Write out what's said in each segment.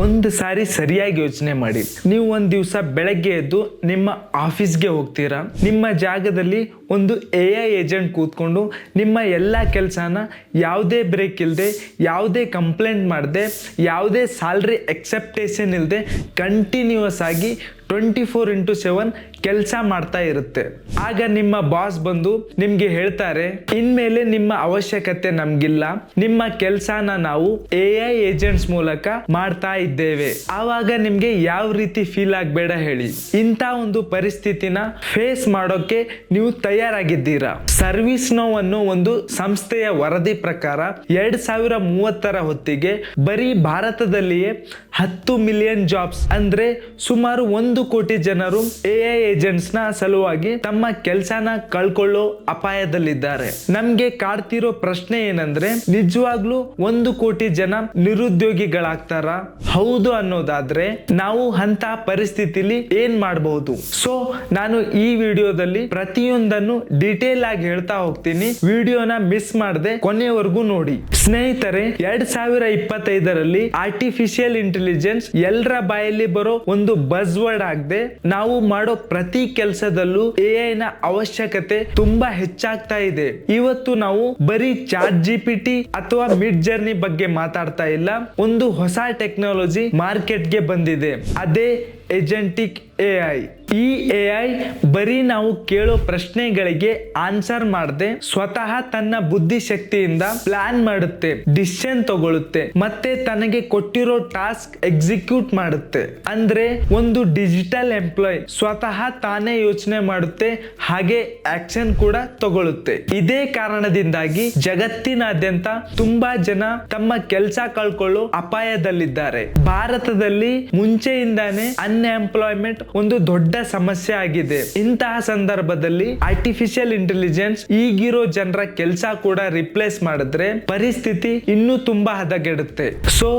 ಒಂದು ಸಾರಿ ಸರಿಯಾಗಿ ಯೋಚನೆ ಮಾಡಿ. ನೀವು ಒಂದು ದಿವಸ ಬೆಳಗ್ಗೆ ಎದ್ದು ನಿಮ್ಮ ಆಫೀಸ್ಗೆ ಹೋಗ್ತೀರಾ. ನಿಮ್ಮ ಜಾಗದಲ್ಲಿ ಒಂದು AI ಏಜೆಂಟ್ ಕೂತ್ಕೊಂಡು ನಿಮ್ಮ ಎಲ್ಲ ಕೆಲಸನ ಯಾವುದೇ ಬ್ರೇಕ್ ಇಲ್ಲದೆ, ಯಾವುದೇ ಕಂಪ್ಲೇಂಟ್ ಮಾಡದೆ, ಯಾವುದೇ ಸ್ಯಾಲ್ರಿ ಎಕ್ಸೆಪ್ಟೇಷನ್ ಇಲ್ಲದೆ ಕಂಟಿನ್ಯೂಸ್ ಆಗಿ 24x7 ಕೆಲಸ ಮಾಡ್ತಾ ಇರುತ್ತೆ. ಆಗ ನಿಮ್ಮ ಬಾಸ್ ಬಂದು ನಿಮ್ಗೆ ಹೇಳ್ತಾರೆ, ಇನ್ಮೇಲೆ ನಿಮ್ಮ ಅವಶ್ಯಕತೆ ನಮ್ಗಿಲ್ಲ, ನಿಮ್ಮ ಕೆಲಸನ ನಾವು AI ಏಜೆಂಟ್ಸ್ ಮೂಲಕ ಮಾಡ್ತಾ ಇದ್ದೇವೆ. ಆವಾಗ ನಿಮ್ಗೆ ಯಾವ ರೀತಿ ಫೀಲ್ ಆಗಬೇಡ ಹೇಳಿ. ಇಂಥ ಒಂದು ಪರಿಸ್ಥಿತಿನ ಫೇಸ್ ಮಾಡೋಕೆ ನೀವು ತಯಾರಾಗಿದ್ದೀರಾ? ಸರ್ವಿಸ್ ನೌ ಅನ್ನೋ ಒಂದು ಸಂಸ್ಥೆಯ ವರದಿ ಪ್ರಕಾರ 2030 ಹೊತ್ತಿಗೆ ಬರೀ ಭಾರತದಲ್ಲಿಯೇ 10 ಮಿಲಿಯನ್ ಜಾಬ್ಸ್ ಅಂದ್ರೆ ಸುಮಾರು 1 ಕೋಟಿ ಜನರು AI ಏಜೆಂಟ್ಸ್ ನ ಸಲುವಾಗಿ ತಮ್ಮ ಕೆಲಸನ ಕಳ್ಕೊಳ್ಳೋ ಅಪಾಯದಲ್ಲಿದ್ದಾರೆ. ನಮ್ಗೆ ಕಾಡ್ತಿರೋ ಪ್ರಶ್ನೆ ಏನಂದ್ರೆ, ನಿಜವಾಗ್ಲೂ 1 ಕೋಟಿ ಜನ ನಿರುದ್ಯೋಗಿಗಳಾಗ್ತಾರ? ಹೌದು ಅನ್ನೋದಾದ್ರೆ ನಾವು ಅಂತ ಪರಿಸ್ಥಿತಿಲಿ ಏನ್ ಮಾಡಬಹುದು? ಸೊ ನಾನು ಈ ವಿಡಿಯೋದಲ್ಲಿ ಪ್ರತಿಯೊಂದನ್ನು ಡೀಟೇಲ್ ಆಗಿ ಹೇಳ್ತಾ ಹೋಗ್ತೀನಿ. ವಿಡಿಯೋನ ಮಿಸ್ ಮಾಡದೆ ಕೊನೆವರೆಗೂ ನೋಡಿ. ಸ್ನೇಹಿತರೆ, 2025ರಲ್ಲಿ ಆರ್ಟಿಫಿಷಿಯಲ್ ಇಂಟೆಲಿಜೆನ್ಸ್ ಎಲ್ಲರ ಬಾಯಲ್ಲಿ ಬರೋ ಒಂದು ಬಸ್ ವರ್ಡ್ ಆಗದೆ, ನಾವು ಮಾಡೋ ಪ್ರತಿ ಕೆಲಸದಲ್ಲೂ AI ನ ಅವಶ್ಯಕತೆ ತುಂಬಾ ಹೆಚ್ಚಾಗ್ತಾ ಇದೆ. ಇವತ್ತು ನಾವು ಬರೀ ChatGPT ಅಥವಾ ಮಿಡ್ ಜರ್ನಿ ಬಗ್ಗೆ ಮಾತಾಡ್ತಾ ಇಲ್ಲ. ಒಂದು ಹೊಸ ಟೆಕ್ನಾಲಜಿ ಮಾರ್ಕೆಟ್ಗೆ ಬಂದಿದೆ, ಅದೇ ಏಜೆಂಟಿಕ್ AI. ಈ AI ಬರೀ ನಾವು ಕೇಳೋ ಪ್ರಶ್ನೆಗಳಿಗೆ ಆನ್ಸರ್ ಮಾಡದೆ ಸ್ವತಃ ತನ್ನ ಬುದ್ಧಿಶಕ್ತಿಯಿಂದ ಪ್ಲಾನ್ ಮಾಡುತ್ತೆ, ಡಿಸಿಷನ್ ತಗೊಳುತ್ತೆ, ಮತ್ತೆ ತನಗೆ ಕೊಟ್ಟಿರೋ ಟಾಸ್ಕ್ ಎಕ್ಸಿಕ್ಯೂಟ್ ಮಾಡುತ್ತೆ. ಅಂದ್ರೆ ಒಂದು ಡಿಜಿಟಲ್ ಎಂಪ್ಲಾಯ್ ಸ್ವತಃ ತಾನೇ ಯೋಚನೆ ಮಾಡುತ್ತೆ, ಹಾಗೆ ಆಕ್ಷನ್ ಕೂಡ ತಗೊಳುತ್ತೆ. ಇದೇ ಕಾರಣದಿಂದಾಗಿ ಜಗತ್ತಿನಾದ್ಯಂತ ತುಂಬಾ ಜನ ತಮ್ಮ ಕೆಲಸ ಕಳ್ಕೊಳ್ಳೋ ಅಪಾಯದಲ್ಲಿದ್ದಾರೆ. ಭಾರತದಲ್ಲಿ ಮುಂಚೆಯಿಂದಾನೇ ಅನ್ಎಂಪ್ಲಾಯ್ಮೆಂಟ್ ಒಂದು ದೊಡ್ಡ ಸಮಸ್ಯೆ ಆಗಿದೆ. ಇಂತಹ ಸಂದರ್ಭದಲ್ಲಿ ಆರ್ಟಿಫಿಷಿಯಲ್ ಇಂಟೆಲಿಜೆನ್ಸ್ ಈಗಿರೋ ಜನರ ಕೆಲಸ ಕೂಡ ರಿಪ್ಲೇಸ್ ಮಾಡಿದ್ರೆ ಪರಿಸ್ಥಿತಿ ಇನ್ನೂ ತುಂಬಾ ಹದಗೆಡುತ್ತೆ. ಸೊ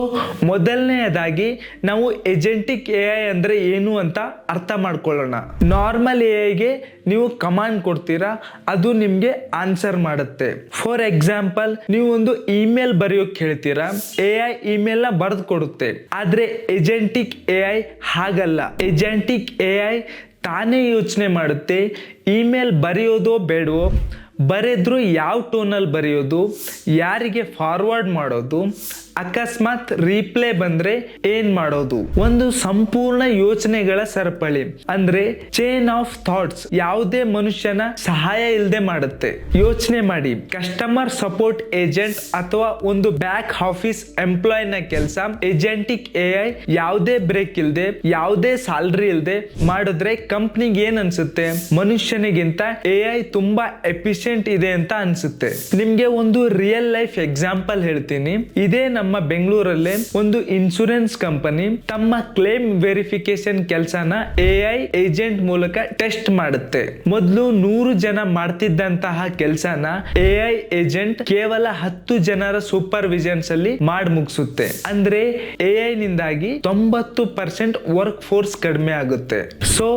ಮೊದಲನೆಯದಾಗಿ ನಾವು ಏಜೆಂಟಿಕ್ AI ಅಂದ್ರೆ ಏನು ಅಂತ ಅರ್ಥ ಮಾಡ್ಕೊಳ್ಳೋಣ. ನಾರ್ಮಲ್ AI ನೀವು ಕಮಾಂಡ್ ಕೊಡ್ತೀರಾ, ಅದು ನಿಮ್ಗೆ ಆನ್ಸರ್ ಮಾಡುತ್ತೆ. ಫಾರ್ ಎಕ್ಸಾಂಪಲ್, ನೀವು ಒಂದು ಇಮೇಲ್ ಬರೆಯೋಕೆ ಹೇಳ್ತೀರಾ, AI ಇಮೇಲ್ ನ ಬರೆದು ಕೊಡುತ್ತೆ. ಆದ್ರೆ ಏಜೆಂಟಿಕ್ AI ಹಾಗಲ್ಲ. ಏಜೆಂಟಿಕ್ AI ತಾನೇ ಯೋಚನೆ ಮಾಡುತ್ತೆ, ಇಮೇಲ್ ಬರೆಯೋದೋ ಬೇಡವೋ, ಬರೆದ್ರು ಯಾವ ಟೋನಲ್ಲಿ ಬರೆಯೋದು, ಯಾರಿಗೆ ಫಾರ್ವರ್ಡ್ ಮಾಡೋದು, ಅಕಸ್ಮಾತ್ ರೀಪ್ಲೇ ಬಂದ್ರೆ ಏನ್ ಮಾಡೋದು. ಒಂದು ಸಂಪೂರ್ಣ ಯೋಚನೆಗಳ ಸರಪಳಿ, ಅಂದ್ರೆ ಚೈನ್ ಆಫ್ ಥಾಟ್ಸ್ ಯಾವುದೇ ಮನುಷ್ಯನ ಸಹಾಯ ಇಲ್ಲದೆ ಮಾಡುತ್ತೆ. ಯೋಚನೆ ಮಾಡಿ, ಕಸ್ಟಮರ್ ಸಪೋರ್ಟ್ ಏಜೆಂಟ್ ಅಥವಾ ಒಂದು ಬ್ಯಾಕ್ ಆಫೀಸ್ ಎಂಪ್ಲಾಯ್ ನ ಕೆಲಸ ಏಜೆಂಟಿಕ್ AI ಯಾವುದೇ ಬ್ರೇಕ್ ಇಲ್ಲದೆ, ಯಾವುದೇ ಸ್ಯಾಲ್ರಿ ಇಲ್ಲದೆ ಮಾಡಿದ್ರೆ ಕಂಪ್ನಿಗೆ ಏನ್ ಅನ್ಸುತ್ತೆ? ಮನುಷ್ಯನಿಗಿಂತ AI ತುಂಬಾ ಎಫಿಷಿಯಂಟ್ ಇದೆ ಅಂತ ಅನ್ಸುತ್ತೆ. ನಿಮ್ಗೆ ಒಂದು ರಿಯಲ್ ಲೈಫ್ ಎಕ್ಸಾಂಪಲ್ ಹೇಳ್ತೀನಿ. ಇದೇ ನಮ್ಮ ಬೆಂಗಳೂರಲ್ಲೇ ಒಂದು ಇನ್ಶೂರೆನ್ಸ್ ಕಂಪನಿ ತಮ್ಮ ಕ್ಲೇಮ್ ವೆರಿಫಿಕೇಶನ್ ಕೆಲಸನ AI ಏಜೆಂಟ್ ಮೂಲಕ ಟೆಸ್ಟ್ ಮಾಡುತ್ತೆ. ಮೊದಲು 100 ಜನ ಮಾಡ್ತಿದ್ದಂತಹ ಕೆಲಸನ AI ಏಜೆಂಟ್ ಕೇವಲ 10 ಜನರ ಸೂಪರ್ವಿಷನ್ಸ್ ಅಲ್ಲಿ ಮಾಡಿ ಮುಗಿಸುತ್ತೆ. ಅಂದ್ರೆ AI ನಿಂದಾಗಿ 90% ವರ್ಕ್ ಫೋರ್ಸ್ ಕಡಿಮೆ ಆಗುತ್ತೆ. ಸೊ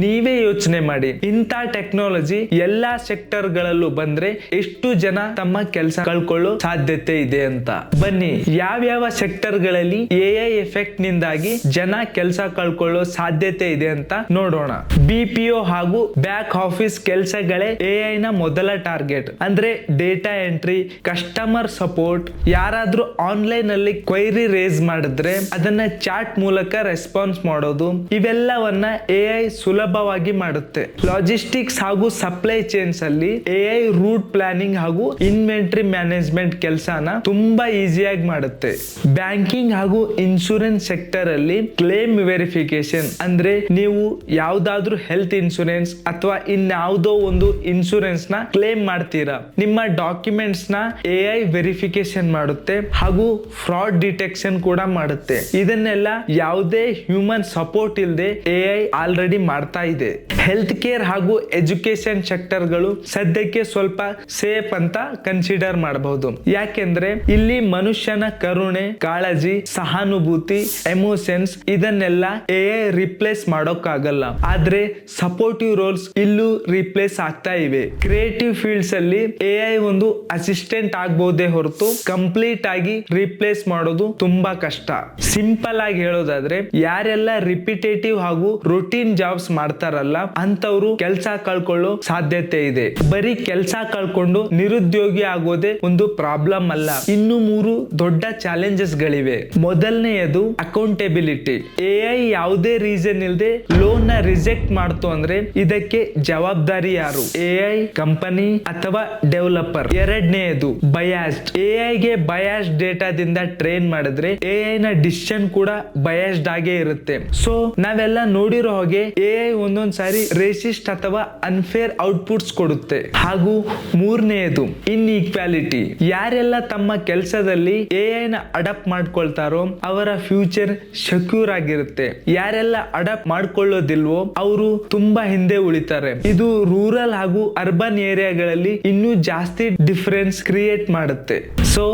ನೀವೇ ಯೋಚನೆ ಮಾಡಿ, ಇಂಥ ಟೆಕ್ನಾಲಜಿ ಎಲ್ಲಾ ಸೆಕ್ಟರ್ ಗಳಲ್ಲೂ ಬಂದ್ರೆ ಎಷ್ಟು ಜನ ತಮ್ಮ ಕೆಲಸ ಕಳ್ಕೊಳ್ಳೋ ಸಾಧ್ಯತೆ ಇದೆ ಅಂತ. ಬನ್ನಿ, ಯಾವ್ಯಾವ ಸೆಕ್ಟರ್ ಗಳಲ್ಲಿ AI ಎಫೆಕ್ಟ್ ನಿಂದಾಗಿ ಜನ ಕೆಲಸ ಕಳ್ಕೊಳ್ಳೋ ಸಾಧ್ಯತೆ ಇದೆ ಅಂತ ನೋಡೋಣ. BPO ಹಾಗೂ ಬ್ಯಾಕ್ ಆಫೀಸ್ ಕೆಲಸಗಳೇ AI ನ ಮೊದಲ ಟಾರ್ಗೆಟ್. ಅಂದ್ರೆ ಡೇಟಾ ಎಂಟ್ರಿ, ಕಸ್ಟಮರ್ ಸಪೋರ್ಟ್, ಯಾರಾದ್ರೂ ಆನ್ಲೈನ್ ಅಲ್ಲಿ ಕ್ವೈರಿ ರೇಸ್ ಮಾಡಿದ್ರೆ ಅದನ್ನ ಚಾಟ್ ಮೂಲಕ ರೆಸ್ಪಾನ್ಸ್ ಮಾಡೋದು, ಇವೆಲ್ಲವನ್ನ AI ಸುಲಭವಾಗಿ ಮಾಡುತ್ತೆ. ಲಾಜಿಸ್ಟಿಕ್ಸ್ ಹಾಗೂ ಸಪ್ಲೈ ಚೈನ್ಸ್ ಅಲ್ಲಿ AI ರೂಟ್ ಪ್ಲಾನಿಂಗ್ ಹಾಗೂ ಇನ್ವೆಂಟರಿ ಮ್ಯಾನೇಜ್ಮೆಂಟ್ ಕೆಲಸನ ತುಂಬಾ ಈಸಿಯಾಗಿ ಮಾಡುತ್ತೆ. ಬ್ಯಾಂಕಿಂಗ್ ಹಾಗೂ ಇನ್ಶೂರೆನ್ಸ್ ಸೆಕ್ಟರ್ ಅಲ್ಲಿ ಕ್ಲೇಮ್ ವೆರಿಫಿಕೇಶನ್, ಅಂದ್ರೆ ನೀವು ಯಾವ್ದಾದ್ರೂ ಹೆಲ್ತ್ ಇನ್ಶೂರೆನ್ಸ್ ಅಥವಾ ಇನ್ಯಾವುದೋ ಒಂದು ಇನ್ಶೂರೆನ್ಸ್ ನ ಕ್ಲೇಮ್ ಮಾಡ್ತೀರಾ, ನಿಮ್ಮ ಡಾಕ್ಯುಮೆಂಟ್ಸ್ ನ AI ವೆರಿಫಿಕೇಶನ್ ಮಾಡುತ್ತೆ ಹಾಗೂ ಫ್ರಾಡ್ ಡಿಟೆಕ್ಷನ್ ಕೂಡ ಮಾಡುತ್ತೆ. ಇದನ್ನೆಲ್ಲ ಯಾವುದೇ ಹ್ಯೂಮನ್ ಸಪೋರ್ಟ್ ಇಲ್ಲದೆ AI ಆಲ್ರೆಡಿ ಮಾಡ್ತಾ ಇದೆ. ಹೆಲ್ತ್ ಕೇರ್ ಹಾಗೂ ಎಜುಕೇಶನ್ ಸೆಕ್ಟರ್ ಗಳು ಸದ್ಯ ಸದ್ಯಕ್ಕೆ ಸ್ವಲ್ಪ ಸೇಫ್ ಅಂತ ಕನ್ಸಿಡರ್ ಮಾಡಬಹುದು. ಯಾಕೆಂದ್ರೆ ಇಲ್ಲಿ ಮನುಷ್ಯನ ಕರುಣೆ, ಕಾಳಜಿ, ಸಹಾನುಭೂತಿ, ಎಮೋಷನ್ಸ್ ಇದನ್ನೆಲ್ಲ AI ರಿಪ್ಲೇಸ್ ಮಾಡೋಕ್ಕಾಗಲ್ಲ. ಆದ್ರೆ ಸಪೋರ್ಟಿವ್ ರೋಲ್ಸ್ ಇಲ್ಲೂ ರಿಪ್ಲೇಸ್ ಆಗ್ತಾ ಇವೆ. ಕ್ರಿಯೇಟಿವ್ ಫೀಲ್ಡ್ಸ್ ಅಲ್ಲಿ AI ಒಂದು ಅಸಿಸ್ಟೆಂಟ್ ಆಗ್ಬಹುದೇ ಹೊರತು ಕಂಪ್ಲೀಟ್ ಆಗಿ ರಿಪ್ಲೇಸ್ ಮಾಡೋದು ತುಂಬಾ ಕಷ್ಟ. ಸಿಂಪಲ್ ಆಗಿ ಹೇಳೋದಾದ್ರೆ ಯಾರೆಲ್ಲ ರಿಪಿಟೇಟಿವ್ ಹಾಗೂ ರೂಟೀನ್ ಜಾಬ್ಸ್ ಮಾಡ್ತಾರಲ್ಲ ಅಂತವ್ರು ಕೆಲಸ ಕಳ್ಕೊಳ್ಳೋ ಸಾಧ್ಯತೆ ಇದೆ. ಬರೀ ಕೆಲಸ ಕಳ್ಕೊಂಡು ನಿರುದ್ಯೋಗಿ ಆಗೋದೇ ಒಂದು ಪ್ರಾಬ್ಲಮ್ ಅಲ್ಲ, ಇನ್ನು 3 ದೊಡ್ಡ ಚಾಲೆಂಜಸ್ ಗಳಿವೆ. ಮೊದಲನೆಯದು ಅಕೌಂಟೆಬಿಲಿಟಿ. AI ಯಾವುದೇ ರೀಸನ್ ಇಲ್ಲದೆ ಲೋನ್ ನ ರಿಜೆಕ್ಟ್ ಮಾಡ್ತು ಅಂದ್ರೆ ಇದಕ್ಕೆ ಜವಾಬ್ದಾರಿ ಯಾರು? AI, ಕಂಪನಿ ಅಥವಾ ಡೆವಲಪರ್? ಎರಡನೆಯದು ಬಯಾಸ್ಡ್. AI ಗೆ ಬಯಾಸ್ಡ್ ಡೇಟಾದಿಂದ ಟ್ರೈನ್ ಮಾಡಿದ್ರೆ AI ನ ಡಿಸಿಷನ್ ಕೂಡ ಬಯಾಸ್ಡ್ ಆಗೇ ಇರುತ್ತೆ. ಸೊ ನಾವೆಲ್ಲ ನೋಡಿರೋ ಹಾಗೆ AI ಒಂದೊಂದ್ ಸಾರಿ ರೇಸಿಸ್ಟ್ ಅಥವಾ ಅನ್ಫೇರ್ ಔಟ್ಪುಟ್ಸ್ ಕೊಡುತ್ತೆ. ಹಾಗೂ ಮೂರನೆಯದು ಇನ್ಇಕ್ವಾಲಿಟಿ. ಯಾರೆಲ್ಲ ತಮ್ಮ ಕೆಲಸದಲ್ಲಿ AI ನ ಅಡಾಪ್ಟ್ ಮಾಡ್ಕೊಳ್ತಾರೋ ಅವರ ಫ್ಯೂಚರ್ ಸೆಕ್ಯೂರ್ ಆಗಿರುತ್ತೆ. ಯಾರೆಲ್ಲ ಅಡಾಪ್ಟ್ ಮಾಡ್ಕೊಳ್ಳೋದಿಲ್ವೋ ಅವರು ತುಂಬಾ ಹಿಂದೆ ಉಳಿತಾರೆ. ಇದು ರೂರಲ್ ಹಾಗೂ ಅರ್ಬನ್ ಏರಿಯಾಗಳಲ್ಲಿ ಇನ್ನೂ ಜಾಸ್ತಿ ಡಿಫರೆನ್ಸ್ ಕ್ರಿಯೇಟ್ ಮಾಡುತ್ತೆ. ಸೊ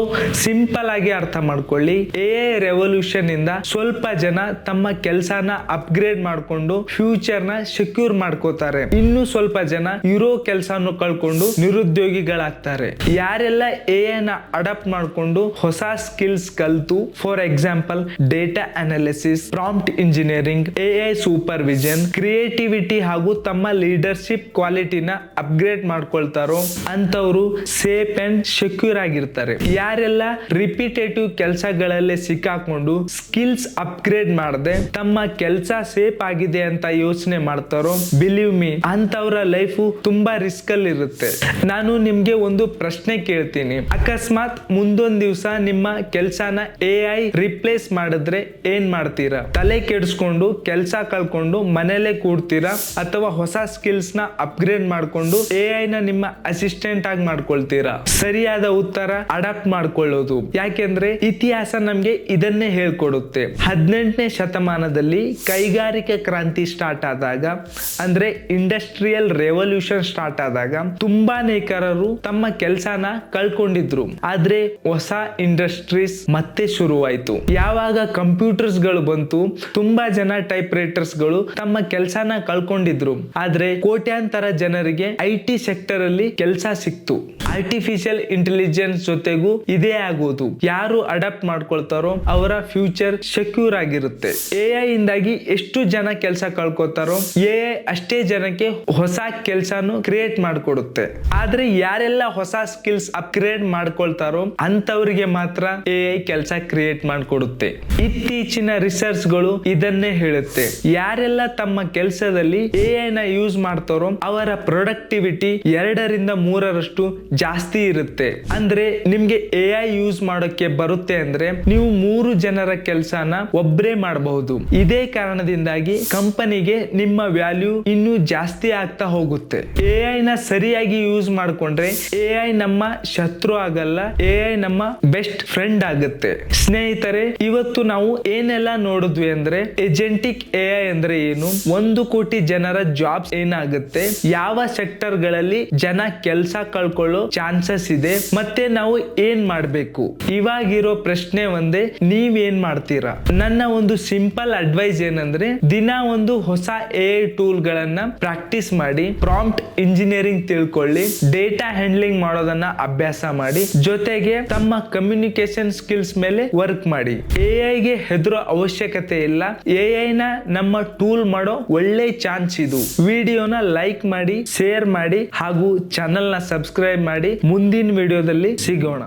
ಸಿಂಪಲ್ ಆಗಿ ಅರ್ಥ ಮಾಡ್ಕೊಳ್ಳಿ, AI ರೆವಲ್ಯೂಷನ್ ಇಂದ ಸ್ವಲ್ಪ ಜನ ತಮ್ಮ ಕೆಲಸನ ಅಪ್ಗ್ರೇಡ್ ಮಾಡ್ಕೊಂಡು ಫ್ಯೂಚರ್ ನ ಸೆಕ್ಯೂರ್ ಮಾಡ್ಕೋತಾರೆ. ಇನ್ನು ಸ್ವಲ್ಪ ಜನ ಇರೋ ಕೆಲಸನ ಕಳ್ಕೊಂಡು ನಿರುದ್ಯೋಗಿಗಳಾಗ್ತಾರೆ. ಯಾರೆಲ್ಲ AI ನ ಅಡಾಪ್ಟ್ ಮಾಡ್ಕೊಂಡು ಹೊಸ ಸ್ಕಿಲ್ಸ್ ಕಲ್ತು, for example data analysis, prompt engineering, AI supervision, creativity ಹಾಗೂ ತಮ್ಮ ಲೀಡರ್ಶಿಪ್ ಕ್ವಾಲಿಟಿನ ಅಪ್ಗ್ರೇಡ್ ಮಾಡ್ಕೊಳ್ತಾರೋ ಅಂತವರು ಸೇಫ್ ಅಂಡ್ ಸೆಕ್ಯೂರ್ ಆಗಿರ್ತಾರೆ. ಯಾರೆಲ್ಲ ರಿಪಿಟೇಟಿವ್ ಕೆಲಸಗಳಲ್ಲೇ ಸಿಕ್ಕಾಕೊಂಡು ಸ್ಕಿಲ್ಸ್ ಅಪ್ಗ್ರೇಡ್ ಮಾಡದೆ ತಮ್ಮ ಕೆಲಸ ಸೇಫ್ ಆಗಿದೆ ಅಂತ ಯೋಚನೆ ಮಾಡ್ತಾರೋ, ಬಿಲೀವ್ ಮೀ ಅಂತವರ ಲೈಫ್ ತುಂಬಾ ರಿಸ್ಕ್ ಅಲ್ಲಿ ಇರುತ್ತೆ. ನಾನು ನಿಮ್ಗೆ ಒಂದು ಪ್ರಶ್ನೆ ಕೇಳ್ತೀನಿ, ಅಕಸ್ಮಾತ್ ಮುಂದೊಂದ್ ದಿವಸ ನಿಮ್ಮ ಕೆಲಸನ AI ರಿಪ್ಲೇಸ್ ಮಾಡಿದ್ರೆ ಏನ್ ಮಾಡ್ತೀರಾ? ತಲೆ ಕೆಡಿಸ್ಕೊಂಡು ಕೆಲಸ ಕಳ್ಕೊಂಡು ಮನೇಲೆ ಕೂಡ್ತೀರಾ ಅಥವಾ ಹೊಸ ಸ್ಕಿಲ್ಸ್ ನ ಅಪ್ಗ್ರೇಡ್ ಮಾಡ್ಕೊಂಡು AI ನ ನಿಮ್ಮ ಅಸಿಸ್ಟೆಂಟ್ ಆಗಿ ಮಾಡ್ಕೊಳ್ತೀರಾ? ಸರಿಯಾದ ಉತ್ತರ ಅಡಾಪ್ಟ್ ಮಾಡ್ಕೊಳ್ಳೋದು. ಯಾಕೆಂದ್ರೆ ಇತಿಹಾಸ ನಮ್ಗೆ ಇದನ್ನೇ ಹೇಳ್ಕೊಡುತ್ತೆ. 18ನೇ ಶತಮಾನದಲ್ಲಿ ಕೈಗಾರಿಕಾ ಕ್ರಾಂತಿ ಸ್ಟಾರ್ಟ್ ಆದಾಗ, ಅಂದ್ರೆ ಇಂಡಸ್ಟ್ರಿಯಲ್ ರೆವಲ್ಯೂಷನ್ ಸ್ಟಾರ್ಟ್ ಆದಾಗ ತುಂಬಾ ನೇಕಾರರು ತಮ್ಮ ಕೆಲಸನ ಕಳ್ಕೊಂಡಿದ್ರು. ಆದ್ರೆ ಹೊಸ ಇಂಡಸ್ಟ್ರೀಸ್ ಮತ್ತೆ ಶುರುವಾಯ್ತು. ಯಾವಾಗ ಕಂಪ್ಯೂಟರ್ಸ್ ಗಳು ಬಂತು, ತುಂಬಾ ಜನ ಟೈಪ್ ರೈಟರ್ಸ್ ಗಳು ತಮ್ಮ ಕೆಲಸನ ಕಳ್ಕೊಂಡಿದ್ರು. ಆದ್ರೆ ಕೋಟ್ಯಾಂತರ ಜನರಿಗೆ IT ಸೆಕ್ಟರ್ ಅಲ್ಲಿ ಕೆಲಸ ಸಿಕ್ತು. ಆರ್ಟಿಫಿಷಿಯಲ್ ಇಂಟೆಲಿಜೆನ್ಸ್ ಜೊತೆಗೂ ಇದೇ ಆಗೋದು. ಯಾರು ಅಡಾಪ್ಟ್ ಮಾಡ್ಕೊಳ್ತಾರೋ ಅವರ ಫ್ಯೂಚರ್ ಸೆಕ್ಯೂರ್ ಆಗಿರುತ್ತೆ. AI ಇಂದಾಗಿ ಎಷ್ಟು ಜನ ಕೆಲಸ ಕಳ್ಕೊತಾರೋ AI ಅಷ್ಟೇ ಜನಕ್ಕೆ ಹೊಸ ಕೆಲಸನು ಕ್ರಿಯೇಟ್ ಮಾಡ್ಕೊಡುತ್ತೆ. ಆದ್ರೆ ಯಾರೆಲ್ಲ ಹೊಸ ಸ್ಕಿಲ್ಸ್ ಅಪ್ಗ್ರೇಡ್ ಮಾಡ್ಕೊಳ್ತಾರೋ ಅಂತವರಿಗೆ ಮಾತ್ರ AI ಕೆಲಸ ಕ್ರಿಯೇಟ್ ಮಾಡ್ಕೊಡುತ್ತೆ. ಇತ್ತೀಚಿನ ರಿಸರ್ಚ್ ಗಳು ಇದನ್ನೇ ಹೇಳುತ್ತೆ. ಯಾರೆಲ್ಲ ತಮ್ಮ ಕೆಲಸದಲ್ಲಿ AI ನ ಯೂಸ್ ಮಾಡ್ತಾರೋ ಅವರ ಪ್ರೊಡಕ್ಟಿವಿಟಿ 2ರಿಂದ 3ರಷ್ಟು ಜಾಸ್ತಿ ಇರುತ್ತೆ. ಅಂದ್ರೆ ನಿಮ್ಗೆ AI ಯೂಸ್ ಮಾಡೋಕೆ ಬರುತ್ತೆ ಅಂದ್ರೆ ನೀವು 3 ಜನರ ಕೆಲಸನ ಒಬ್ಬರೇ ಮಾಡಬಹುದು. ಇದೇ ಕಾರಣದಿಂದಾಗಿ ಕಂಪನಿಗೆ ನಿಮ್ಮ ವ್ಯಾಲ್ಯೂ ಇನ್ನೂ ಜಾಸ್ತಿ ಆಗ್ತಾ ಹೋಗುತ್ತೆ. AI ನ ಸರಿಯಾಗಿ ಯೂಸ್ ಮಾಡ್ಕೊಂಡ್ರೆ AI ನಮ್ಮ ಶತ್ರು ಆಗಲ್ಲ, AI ನಮ್ಮ ಬೆಸ್ಟ್ ಫ್ರೆಂಡ್ ಆಗುತ್ತೆ. ಸ್ನೇಹಿತರೆ, ಇವತ್ತು ನಾವು ಏನೆಲ್ಲ ನೋಡಿದ್ವಿ ಅಂದ್ರೆ ಏಜೆಂಟಿಕ್ AI ಅಂದ್ರೆ ಏನು, 1 ಕೋಟಿ ಜನರ ಜಾಬ್ಸ್ ಏನಾಗುತ್ತೆ, ಯಾವ ಸೆಕ್ಟರ್ ಗಳಲ್ಲಿ ಜನ ಕೆಲಸ ಕಳ್ಕೊಳ್ಳೋ ಚಾನ್ಸಸ್ ಇದೆ, ಮತ್ತೆ ನಾವು ಏನ್ ಮಾಡ್ಬೇಕು. ಇವಾಗಿರೋ ಪ್ರಶ್ನೆ ಒಂದೇ, ನೀವ್ ಏನ್ ಮಾಡ್ತೀರಾ? ನನ್ನ ಒಂದು ಸಿಂಪಲ್ ಅಡ್ವೈಸ್ ಏನಂದ್ರೆ, ದಿನ ಒಂದು ಹೊಸ AI ಟೂಲ್ ಗಳನ್ನ ಪ್ರಾಕ್ಟೀಸ್ ಮಾಡಿ, ಪ್ರಾಂಪ್ಟ್ ಇಂಜಿನಿಯರಿಂಗ್ ತಿಳ್ಕೊಳ್ಳಿ, ಡೇಟಾ ಹ್ಯಾಂಡ್ಲಿಂಗ್ ಮಾಡೋದನ್ನ ಅಭ್ಯಾಸ ಮಾಡಿ, ಜೊತೆಗೆ ತಮ್ಮ ಕಮ್ಯುನಿಕೇಶನ್ ಸ್ಕಿಲ್ಸ್ ಮೇಲೆ ವರ್ಕ್ ಮಾಡಿ. AI ಗೆ ಹೆದರೋ ಅವಶ್ಯಕತೆ ಇಲ್ಲ. AI ನ ನಮ್ಮ ಟೂಲ್ ಮಾಡೋ ಒಳ್ಳೆ ಚಾನ್ಸ್ ಇದು. ವಿಡಿಯೋನ ಲೈಕ್ ಮಾಡಿ, ಶೇರ್ ಮಾಡಿ ಹಾಗೂ ಚಾನೆಲ್ ನ ಸಬ್ಸ್ಕ್ರೈಬ್ ಮಾಡಿ. ಮುಂದಿನ ವಿಡಿಯೋದಲ್ಲಿ ಸಿಗೋಣ.